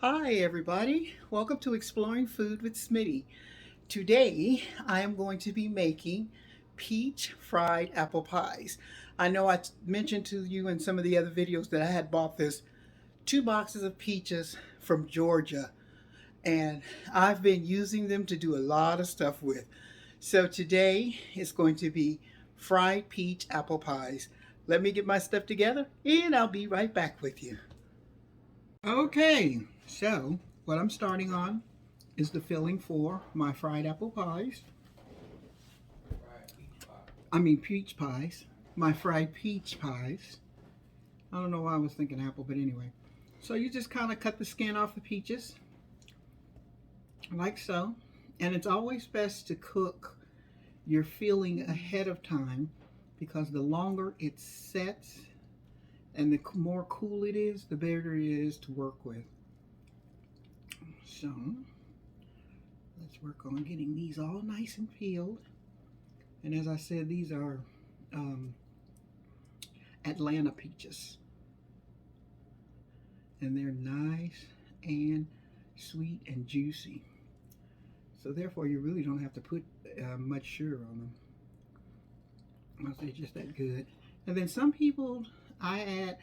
Hi everybody, welcome to Exploring Food with Smitty. Today I am going to be making peach fried apple pies. I know I mentioned to you in some of the other videos that I had bought this 2 boxes of peaches from Georgia, and I've been using them to do a lot of stuff with. So today is going to be fried peach apple pies. Let me get my stuff together and I'll be right back with you. Okay, so what I'm starting on is the filling for my fried apple pies. I mean peach pies. My fried peach pies. I don't know why I was thinking apple, but anyway. So you just kind of cut the skin off the peaches, like so. And it's always best to cook your filling ahead of time because the longer it sets and the more cool it is, the better it is to work with. So let's work on getting these all nice and peeled. And as I said, these are Atlanta peaches. And they're nice and sweet and juicy. So therefore, you really don't have to put much sugar on them. They're just that good. And then some people add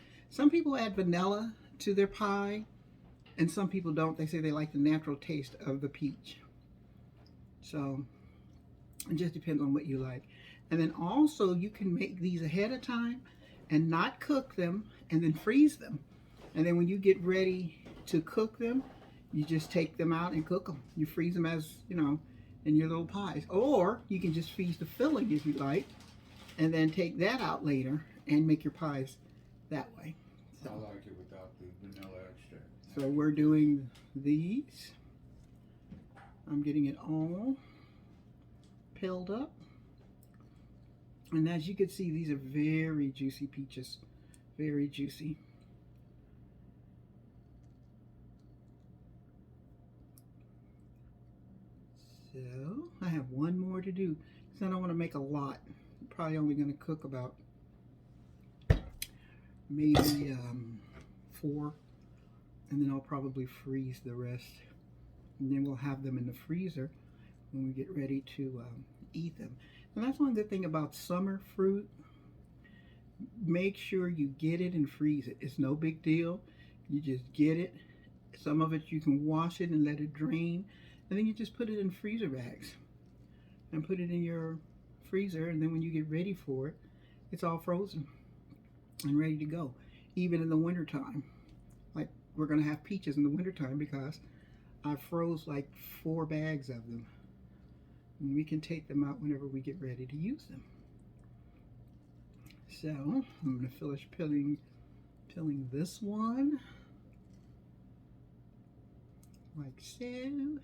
vanilla to their pie, and some people don't. They say they like the natural taste of the peach. So it just depends on what you like. And then also you can make these ahead of time and not cook them and then freeze them. And then when you get ready to cook them, you just take them out and cook them. You freeze them as, in your little pies. Or you can just freeze the filling if you like, and then take that out later and make your pies that way. So, I like it without the vanilla extract. So we're doing these. I'm getting it all peeled up. And as you can see, these are very juicy peaches. Very juicy. So I have one more to do because I don't want to make a lot. I'm probably only going to cook about maybe 4, and then I'll probably freeze the rest, and then we'll have them in the freezer when we get ready to eat them. And that's one good thing about summer fruit. Make sure you get it and freeze it. It's no big deal. You just get it. Some of it you can wash it and let it drain, and then you just put it in freezer bags and put it in your freezer, and then when you get ready for it, it's all frozen and ready to go. Even in the wintertime, like we're gonna have peaches in the wintertime because I froze like 4 bags of them, and we can take them out whenever we get ready to use them. So I'm gonna finish peeling this one like so.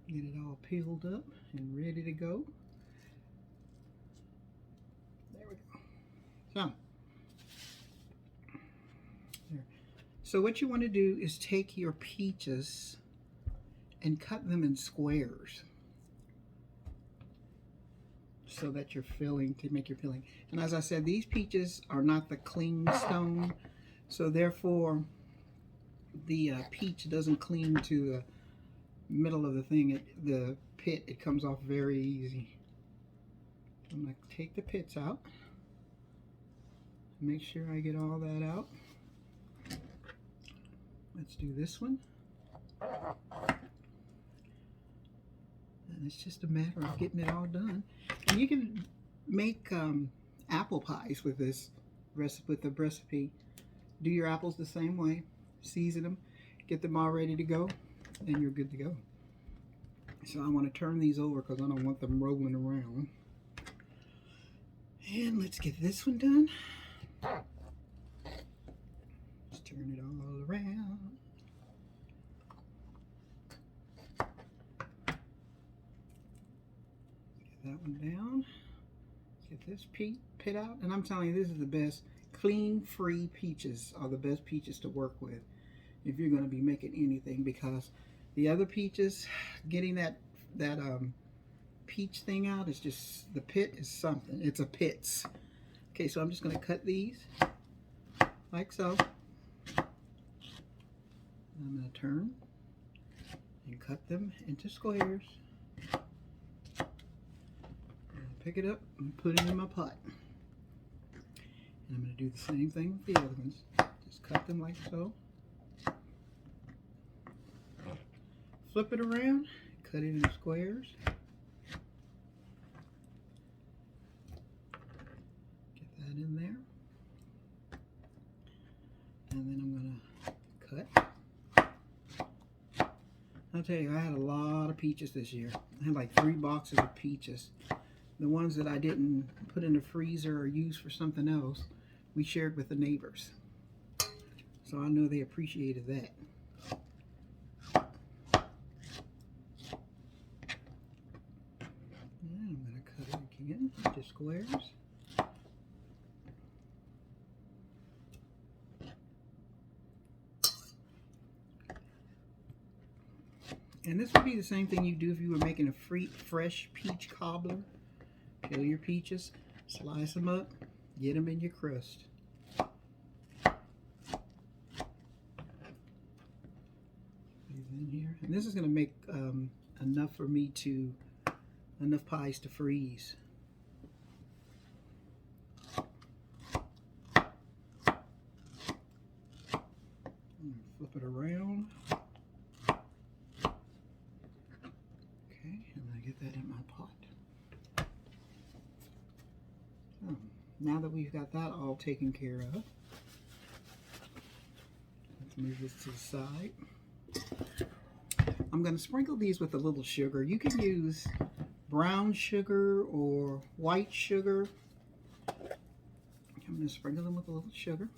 Get it all peeled up and ready to go. There we go. So, there. So what you want to do is take your peaches and cut them in squares so that you're filling, to make your filling. And as I said, these peaches are not the cling stone, so therefore the peach doesn't cling to the middle of the thing, the pit. It comes off very easy. I'm going to take the pits out. Make sure I get all that out. Let's do this one. And it's just a matter of getting it all done. And you can make apple pies with this recipe, with the recipe. Do your apples the same way. Season them. Get them all ready to go. And you're good to go. So I want to turn these over because I don't want them rolling around. And let's get this one done. Just turn it all around. Get that one down. Get this pit out. And I'm telling you, this is the best. Clean, free peaches are the best peaches to work with if you're going to be making anything, because the other peaches, getting that peach thing out is just, the pit is something. It's a pits. Okay, so I'm just going to cut these like so. I'm going to turn and cut them into squares. And pick it up and put it in my pot. And I'm going to do the same thing with the other ones. Just cut them like so. Flip it around, cut it into squares. Get that in there. And then I'm going to cut. I'll tell you, I had a lot of peaches this year. I had like 3 boxes of peaches. The ones that I didn't put in the freezer or use for something else, we shared with the neighbors. So I know they appreciated that. And I'm going to cut it again into squares. And this would be the same thing you do if you were making a fresh peach cobbler. Peel your peaches, slice them up, get them in your crust. These in here. And this is going to make enough for me to, enough pies to freeze. Flip it around. Get that in my pot. So, now that we've got that all taken care of, let's move this to the side. I'm going to sprinkle these with a little sugar. You can use brown sugar or white sugar. I'm going to sprinkle them with a little sugar,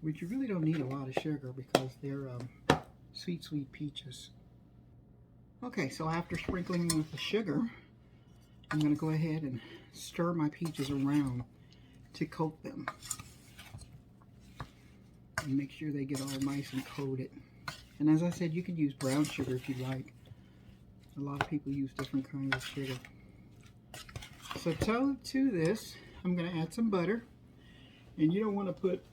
which you really don't need a lot of sugar because they're sweet, sweet peaches. Okay, so after sprinkling them with the sugar, I'm going to go ahead and stir my peaches around to coat them. And make sure they get all nice and coated. And as I said, you can use brown sugar if you like. A lot of people use different kinds of sugar. So to this, I'm going to add some butter. And you don't want to put,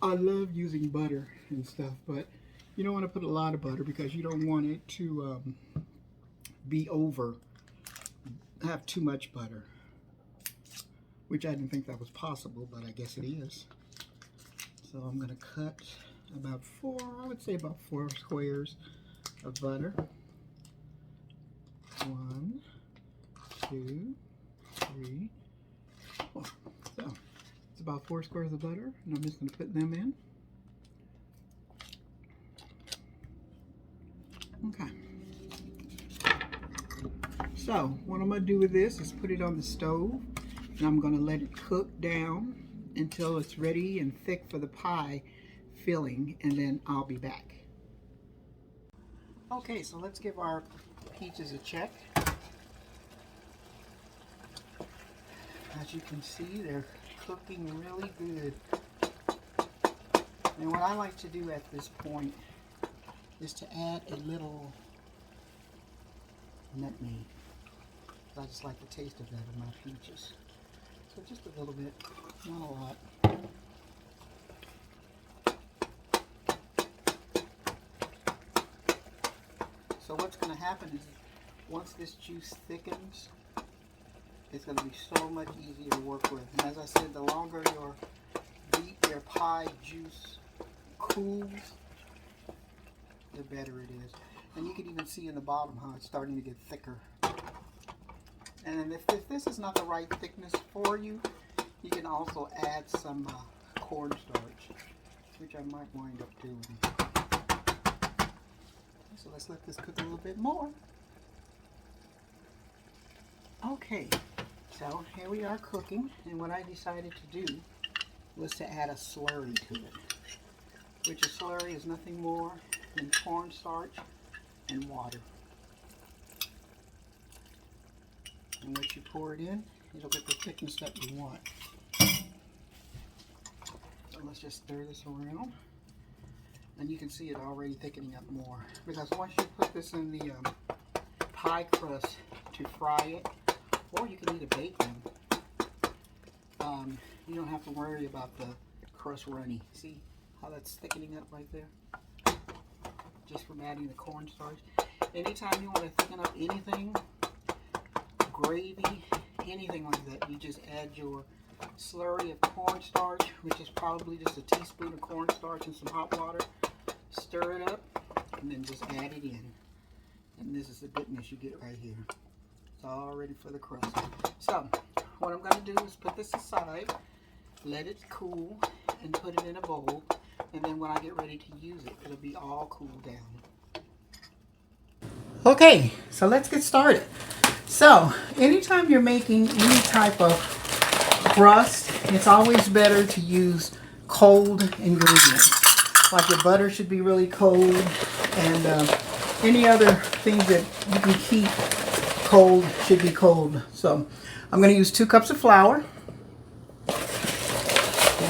I love using butter and stuff, but you don't want to put a lot of butter because you don't want it to have too much butter, which I didn't think that was possible, but I guess it is. So I'm going to cut about 4, I would say about 4 squares of butter. 1, 2, 3, 4. So it's about 4 squares of butter, and I'm just going to put them in. Okay. So what I'm going to do with this is put it on the stove, and I'm going to let it cook down until it's ready and thick for the pie filling, and then I'll be back. Okay, so let's give our peaches a check. As you can see, they're cooking really good. And what I like to do at this point is to add a little nutmeg. I just like the taste of that in my peaches. So just a little bit, not a lot. So what's going to happen is once this juice thickens, it's going to be so much easier to work with. And as I said, the longer your pie juice cools, the better it is. And you can even see in the bottom how it's starting to get thicker. And if this is not the right thickness for you, you can also add some cornstarch, which I might wind up doing. So let's let this cook a little bit more. Okay, so here we are cooking, and what I decided to do was to add a slurry to it, which a slurry is nothing more than cornstarch and water. And once you pour it in, it'll get the thickness that you want. So let's just stir this around. And you can see it already thickening up more. Because once you put this in the pie crust to fry it, or you can either bake them, you don't have to worry about the crust runny. See how that's thickening up right there? Just from adding the cornstarch. Anytime you want to thicken up anything, gravy, anything like that, you just add your slurry of cornstarch, which is probably just a teaspoon of cornstarch and some hot water. Stir it up, and then just add it in. And this is the goodness you get right here. It's all ready for the crust. So, what I'm going to do is put this aside, let it cool, and put it in a bowl. And then when I get ready to use it, it'll be all cooled down. Okay, so let's get started. So, anytime you're making any type of crust, it's always better to use cold ingredients. Like your butter should be really cold, and any other things that you can keep cold should be cold. So, I'm going to use 2 cups of flour,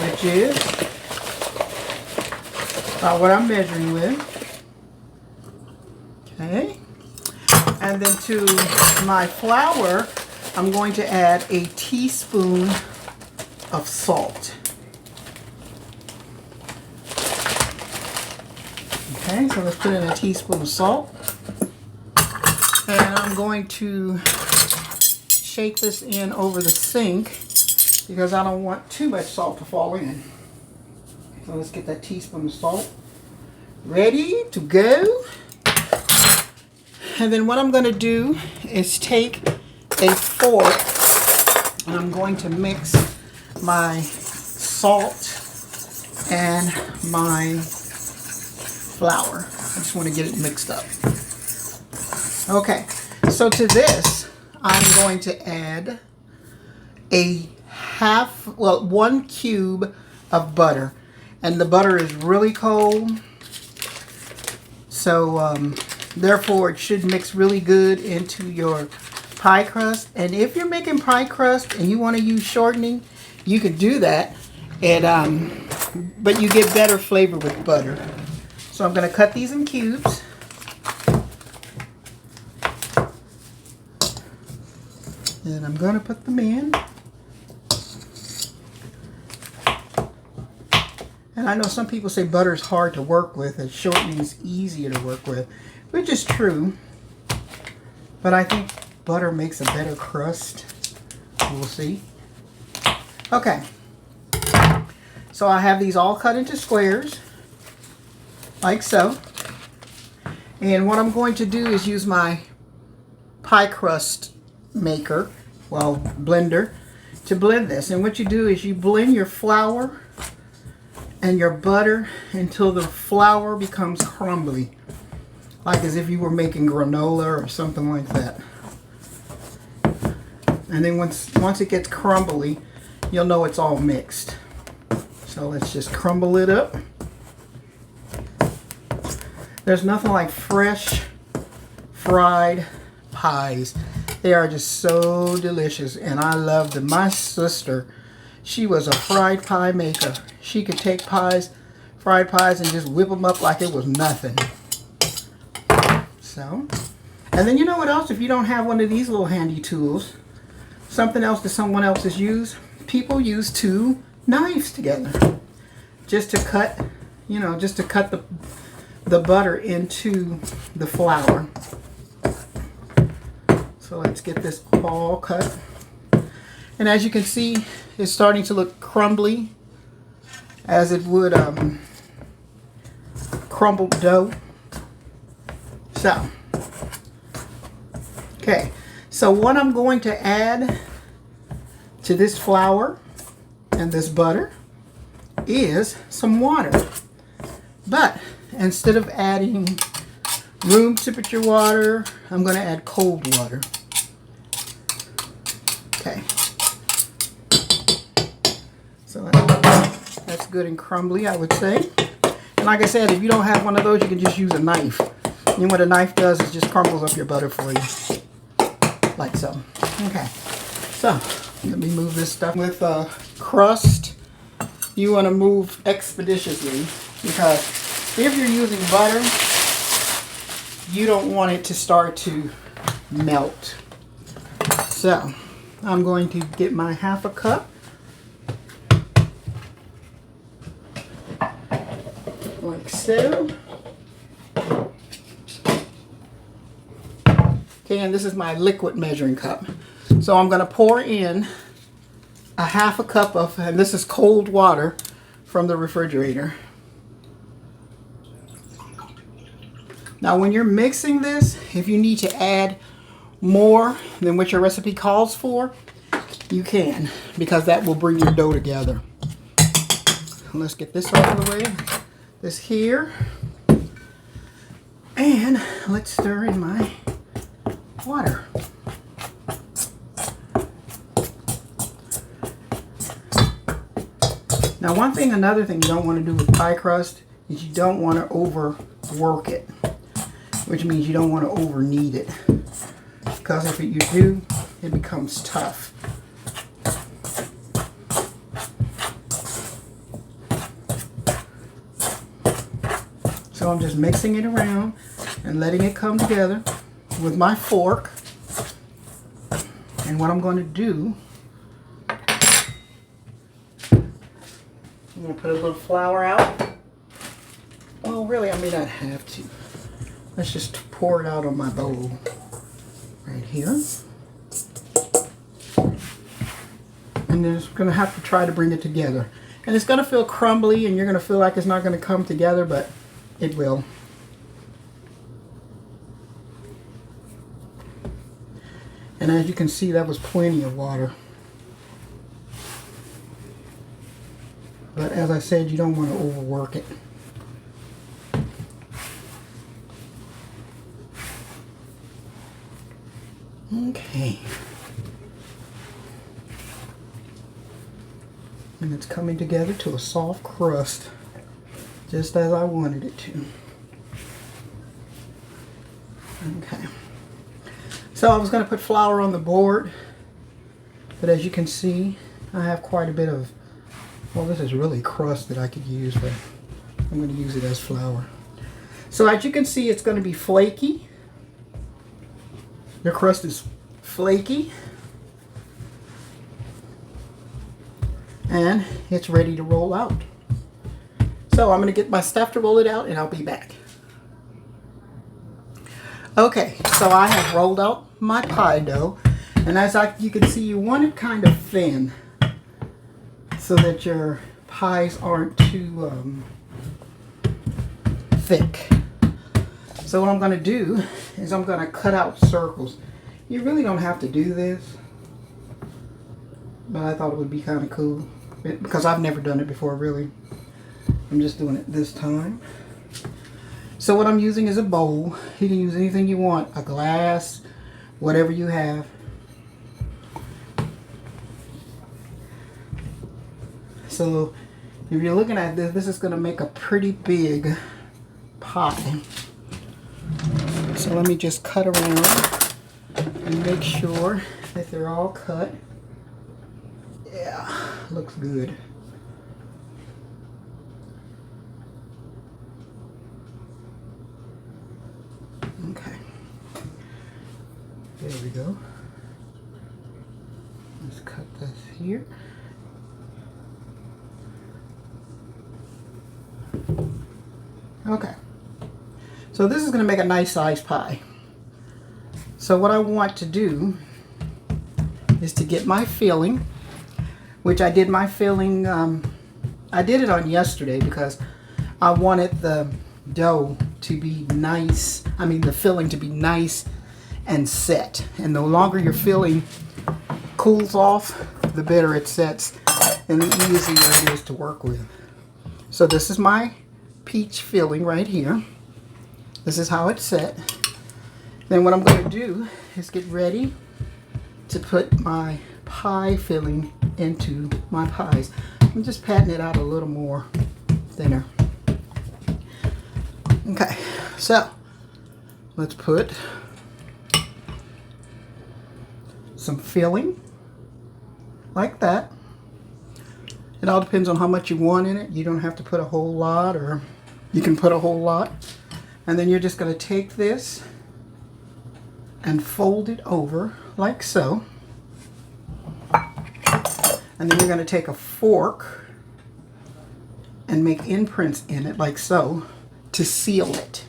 which is about what I'm measuring with. Okay. And then to my flour, I'm going to add a teaspoon of salt. Okay, so let's put in a teaspoon of salt. And I'm going to shake this in over the sink because I don't want too much salt to fall in. So let's get that teaspoon of salt ready to go. And then what I'm going to do is take a fork and I'm going to mix my salt and my flour. I just want to get it mixed up. Okay, so to this I'm going to add a 1 cube of butter. And the butter is really cold, so therefore it should mix really good into your pie crust. And if you're making pie crust and you want to use shortening, you can do that, and but you get better flavor with butter. So I'm going to cut these in cubes. And I'm going to put them in. And I know some people say butter is hard to work with and shortening is easier to work with, which is true. But I think butter makes a better crust. We'll see. Okay. So I have these all cut into squares, like so. And what I'm going to do is use my pie crust maker, well, blender, to blend this. And what you do is you blend your flour and your butter until the flour becomes crumbly, like as if you were making granola or something like that. And then once it gets crumbly, you'll know it's all mixed. So let's just crumble it up. There's nothing like fresh fried pies. They are just so delicious, and I love them. My sister, she was a fried pie maker. She could take pies, fried pies, and just whip them up like it was nothing. So, and then you know what else? If you don't have one of these little handy tools, something else that someone else has used, people use 2 knives together just to cut, you know, just to cut the butter into the flour. So let's get this all cut. And as you can see, it's starting to look crumbly, as it would crumbled dough. So, okay. So what I'm going to add to this flour and this butter is some water. But instead of adding room temperature water, I'm going to add cold water. Okay. So that's good and crumbly, I would say. And like I said, if you don't have one of those, you can just use a knife. And what a knife does is just crumbles up your butter for you. Like so. Okay. So, let me move this stuff. With crust, you want to move expeditiously, because if you're using butter, you don't want it to start to melt. So, I'm going to get my 1/2 cup like so. Okay, and this is my liquid measuring cup. So I'm going to pour in a half a cup of, and this is cold water from the refrigerator. Now when you're mixing this, if you need to add more than what your recipe calls for, you can, because that will bring your dough together. Let's get this out of the way. This here. And let's stir in my water. Now another thing you don't want to do with pie crust is you don't want to overwork it, which means you don't want to over knead it, because if you do, it becomes tough. So I'm just mixing it around and letting it come together with my fork. And what I'm going to do, I'm going to put a little flour out. Well, really, I may not have to. Let's just pour it out on my bowl right here. And then it's going to have to try to bring it together. And it's going to feel crumbly, and you're going to feel like it's not going to come together, but it will. And as you can see, that was plenty of water. But as I said, you don't want to overwork it. Okay. And it's coming together to a soft crust, just as I wanted it to. Okay. So I was going to put flour on the board, but as you can see, I have quite a bit of, well, this is really crust that I could use, but I'm going to use it as flour. So as you can see, it's going to be flaky. The crust is flaky. And it's ready to roll out. So I'm going to get my stuff to roll it out, and I'll be back. Okay, so I have rolled out my pie dough, and as you can see, you want it kind of thin so that your pies aren't too thick. So what I'm going to do is I'm going to cut out circles. You really don't have to do this, but I thought it would be kind of cool because I've never done it before, really. I'm just doing it this time. So what I'm using is a bowl. You can use anything you want, a glass, whatever you have. So if you're looking at this, this is going to make a pretty big pie. So let me just cut around and make sure that they're all cut. Yeah, looks good. Okay, there we go. Let's cut this here. Okay, so this is going to make a nice size pie. So what I want to do is to get my filling, which I did my filling, I did it on yesterday because I wanted the dough to be nice, the filling to be nice and set. And the longer your filling cools off, the better it sets and the easier it is to work with. So this is my peach filling right here. This is how it's set. Then what I'm going to do is get ready to put my pie filling into my pies. I'm just patting it out a little more thinner. Okay, so let's put some filling like that. It all depends on how much you want in it. You don't have to put a whole lot, or you can put a whole lot. And then you're just going to take this and fold it over like so. And then you're going to take a fork and make imprints in it like so to seal it.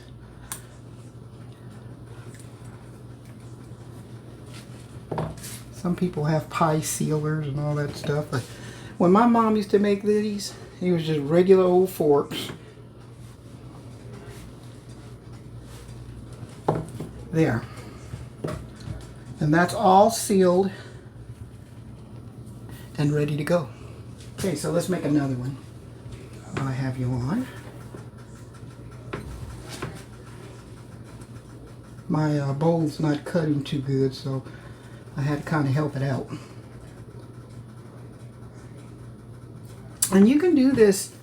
Some people have pie sealers and all that stuff, but when my mom used to make these, it was just regular old forks. There. And that's all sealed and ready to go. Okay, so let's make another one. I have you on. My bowl's not cutting too good, so I had to kind of help it out. And you can do this,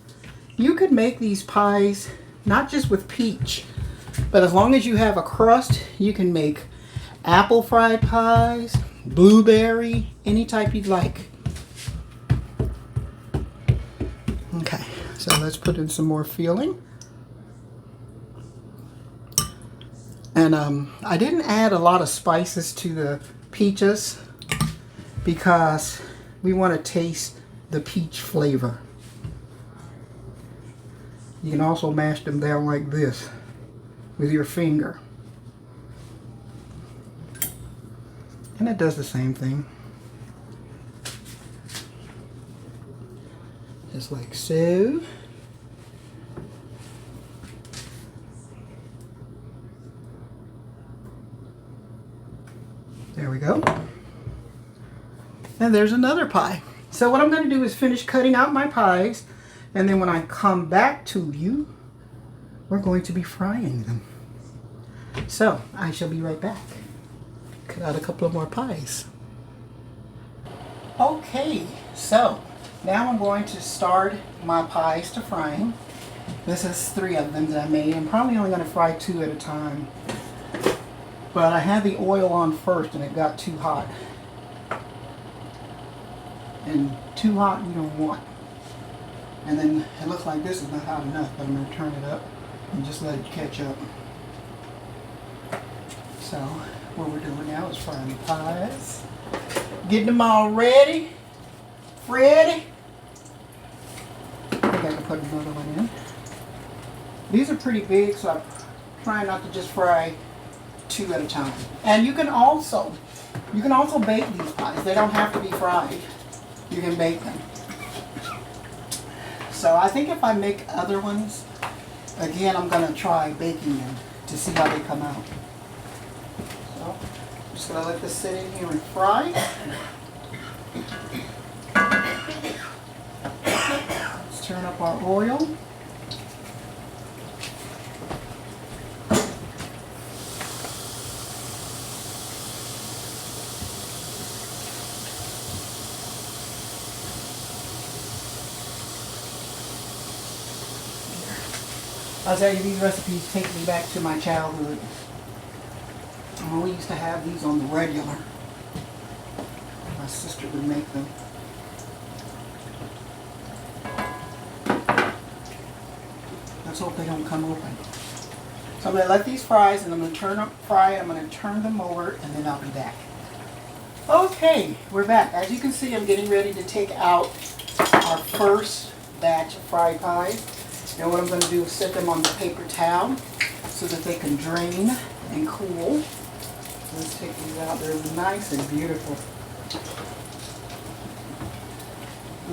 you could make these pies not just with peach, but as long as you have a crust, you can make apple fried pies, blueberry, any type you'd like. Okay, so let's put in some more filling. And I didn't add a lot of spices to the peaches because we want to taste the peach flavor. You can also mash them down like this with your finger. And it does the same thing. Just like so. There we go. And there's another pie. So what I'm going to do is finish cutting out my pies, and then when I come back to you, we're going to be frying them. So I shall be right back. Cut out a couple of more pies. Okay, so now I'm going to start my pies to frying. This is 3 of them that I made. I'm probably only going to fry 2 at a time. But I had the oil on first and it got too hot. And too hot you don't want. And then it looks like this is not hot enough, but I'm going to turn it up and just let it catch up. So what we're doing now is frying the pies. Getting them all ready. Ready. I think I can put another one in. These are pretty big, so I'm trying not to just fry 2 at a time. And you can also bake these pies. They don't have to be fried. You can bake them. So I think if I make other ones, again, I'm going to try baking them to see how they come out. So I'm just going to let this sit in here and fry. Let's turn up our oil. I'll tell you, these recipes take me back to my childhood. When we used to have these on the regular. My sister would make them. Let's hope they don't come open. So I'm going to let these fry, and I'm going to I'm going to turn them over, and then I'll be back. Okay, we're back. As you can see, I'm getting ready to take out our first batch of fried pies. And what I'm going to do is set them on the paper towel so that they can drain and cool. Let's take these out. They're nice and beautiful.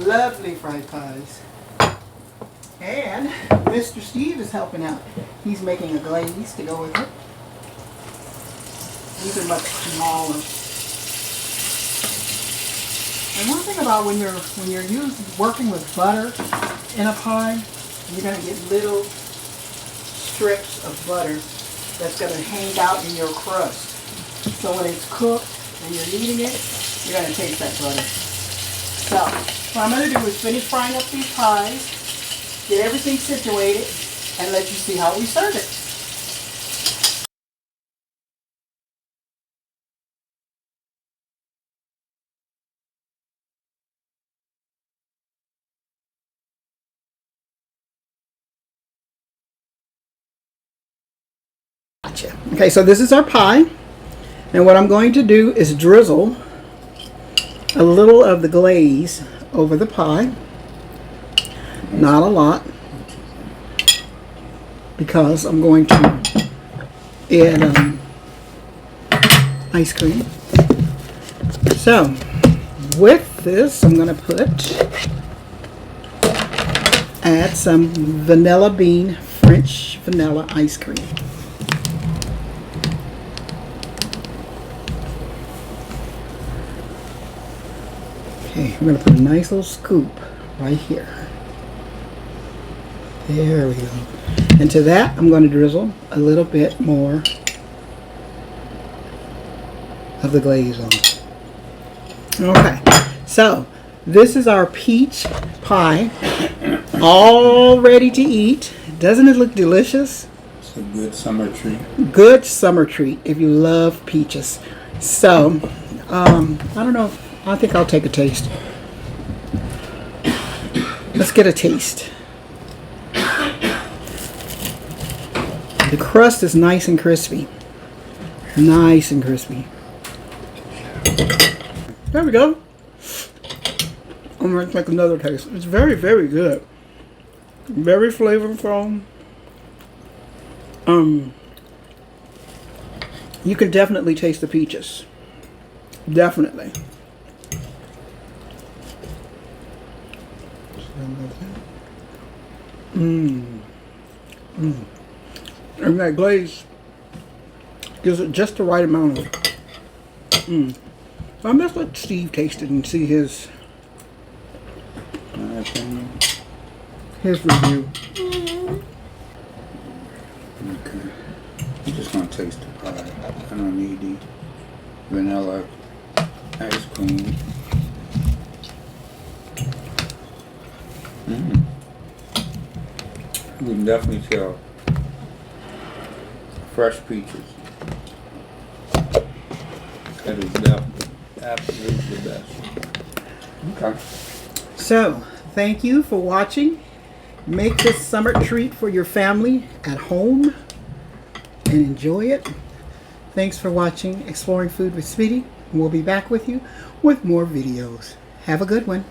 Lovely fried pies. And Mr. Steve is helping out. He's making a glaze to go with it. These are much smaller. And one thing about when you're working with butter in a pie, you're going to get little strips of butter that's going to hang out in your crust. So when it's cooked and you're eating it, you're going to taste that butter. So what I'm going to do is finish frying up these pies, get everything situated, and let you see how we serve it. Okay, so this is our pie, and what I'm going to do is drizzle a little of the glaze over the pie. Not a lot. because I'm going to add ice cream. So with this, I'm going to add some vanilla bean French vanilla ice cream. Okay, I'm going to put a nice little scoop right here. There we go. And to that, I'm going to drizzle a little bit more of the glaze on. Okay, so this is our peach pie, all ready to eat. Doesn't it look delicious? It's a good summer treat. Good summer treat if you love peaches. So, I don't know. I think I'll take a taste. Let's get a taste. The crust is nice and crispy. Nice and crispy. There we go. I'm going to take another taste. It's very, very good. Very flavorful. You can definitely taste the peaches. Definitely. And that glaze gives it just the right amount of So I'm just let Steve taste it and see his review. Okay. I'm just gonna taste the pie. I don't need the vanilla ice cream. You can definitely tell fresh peaches. That is definitely absolutely the best. Okay. So, thank you for watching. Make this summer treat for your family at home and enjoy it. Thanks for watching Exploring Food with Speedy. We'll be back with you with more videos. Have a good one.